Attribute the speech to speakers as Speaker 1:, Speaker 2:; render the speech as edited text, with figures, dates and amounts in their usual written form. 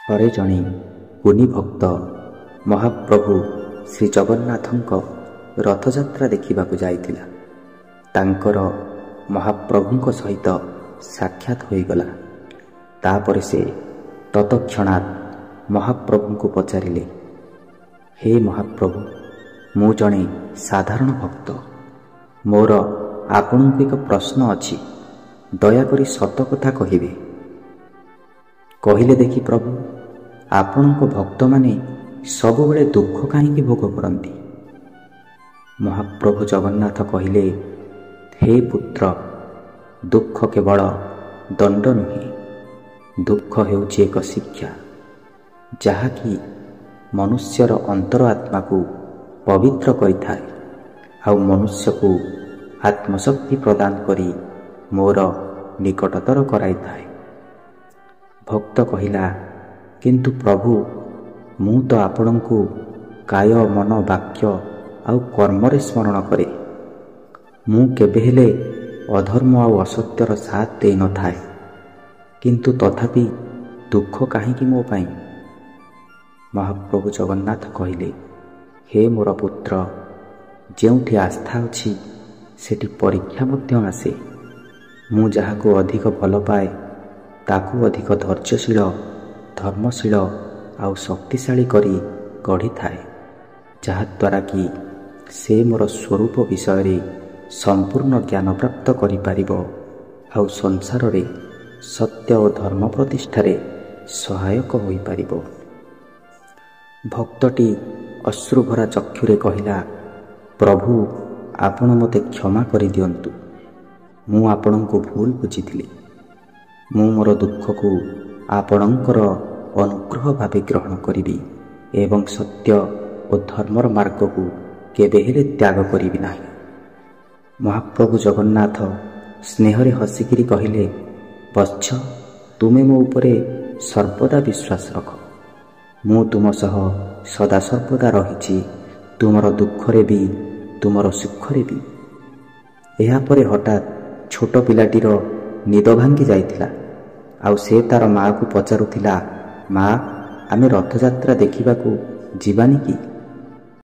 Speaker 1: ଥରେ ଜଣେ କୁନି ଭକ୍ତ ମହାପ୍ରଭୁ ଶ୍ରୀ ଜଗନ୍ନାଥଙ୍କ ରଥଯାତ୍ରା ଦେଖିବାକୁ ଯାଇଥିଲା। ତାଙ୍କର ମହାପ୍ରଭୁଙ୍କ ସହିତ ସାକ୍ଷାତ ହୋଇଗଲା। ତାପରେ ସେ ତତକ୍ଷଣାତ୍ ମହାପ୍ରଭୁଙ୍କୁ ପଚାରିଲେ, ହେ ମହାପ୍ରଭୁ, ମୁଁ ଜଣେ ସାଧାରଣ ଭକ୍ତ। ମୋର ଆପଣଙ୍କୁ ଏକ ପ୍ରଶ୍ନ ଅଛି, ଦୟାକରି ସତ କଥା କହିବେ। କହିଲେ ଦେଖି ପ୍ରଭୁ, ଆପଣଙ୍କ ଭକ୍ତମାନେ ସବୁବେଳେ ଦୁଃଖ କାହିଁକି ଭୋଗ କରନ୍ତି? ମହାପ୍ରଭୁ ଜଗନ୍ନାଥ କହିଲେ, ହେ ପୁତ୍ର, ଦୁଃଖ କେବଳ ଦଣ୍ଡ ନୁହେଁ, ଦୁଃଖ ହେଉଛି ଏକ ଶିକ୍ଷା, ଯାହାକି ମନୁଷ୍ୟର ଅନ୍ତର ଆତ୍ମାକୁ ପବିତ୍ର କରିଥାଏ ଆଉ ମନୁଷ୍ୟକୁ ଆତ୍ମଶକ୍ତି ପ୍ରଦାନ କରି ମୋର ନିକଟତର କରାଇଥାଏ। ଭକ୍ତ କହିଲା, କିନ୍ତୁ ପ୍ରଭୁ, ମୁଁ ତ ଆପଣଙ୍କୁ କାୟ, ମନ, ବାକ୍ୟ ଆଉ କର୍ମରେ ସ୍ମରଣ କରେ। ମୁଁ କେବେ ହେଲେ ଅଧର୍ମ ଆଉ ଅସତ୍ୟର ସାଥ ଦେଇନଥାଏ, କିନ୍ତୁ ତଥାପି ଦୁଃଖ କାହିଁକି ମୋ ପାଇଁ? ମହାପ୍ରଭୁ ଜଗନ୍ନାଥ କହିଲେ, ହେ ମୋର ପୁତ୍ର, ଯେଉଁଠି ଆସ୍ଥା ଅଛି ସେଠି ପରୀକ୍ଷା ମଧ୍ୟ ଆସେ। ମୁଁ ଯାହାକୁ ଅଧିକ ଭଲ ପାଏ ତାକୁ ଅଧିକ ଧୈର୍ଯ୍ୟଶୀଳ, ଧର୍ମଶୀଳ ଆଉ ଶକ୍ତିଶାଳୀ କରି ଗଢ଼ିଥାଏ, ଯାହାଦ୍ୱାରା କି ସେ ମୋର ସ୍ୱରୂପ ବିଷୟରେ ସମ୍ପୂର୍ଣ୍ଣ ଜ୍ଞାନ ପ୍ରାପ୍ତ କରିପାରିବ ଆଉ ସଂସାରରେ ସତ୍ୟ ଓ ଧର୍ମ ପ୍ରତିଷ୍ଠାରେ ସହାୟକ ହୋଇପାରିବ। ଭକ୍ତଟି ଅଶ୍ରୁଭରା ଚକ୍ଷୁରେ କହିଲା, ପ୍ରଭୁ, ଆପଣ ମୋତେ କ୍ଷମା କରିଦିଅନ୍ତୁ। ମୁଁ ଆପଣଙ୍କୁ ଭୁଲ ବୁଝିଥିଲି। ମୁଁ ମୋର ଦୁଃଖକୁ ଆପଣଙ୍କର ଅନୁଗ୍ରହ ଭାବେ ଗ୍ରହଣ କରିବି ଏବଂ ସତ୍ୟ ଓ ଧର୍ମର ମାର୍ଗକୁ କେବେ ହେଲେ ତ୍ୟାଗ କରିବି ନାହିଁ। ମହାପ୍ରଭୁ ଜଗନ୍ନାଥ ସ୍ନେହରେ ହସିକିରି କହିଲେ, ବତ୍ସ, ତୁମେ ମୋ ଉପରେ ସର୍ବଦା ବିଶ୍ୱାସ ରଖ। ମୁଁ ତୁମ ସହ ସଦାସର୍ବଦା ରହିଛି, ତୁମର ଦୁଃଖରେ ବି ତୁମର ସୁଖରେ ବି। ଏହାପରେ ହଠାତ୍ ଛୋଟ ପିଲାଟିର ନିଦ ଭାଙ୍ଗି ଯାଇଥିଲା ଆଉ ସେ ତାର ମାଆକୁ ପଚାରୁଥିଲା, ମା, ଆମେ ରଥଯାତ୍ରା ଦେଖିବାକୁ ଯିବାନି କି?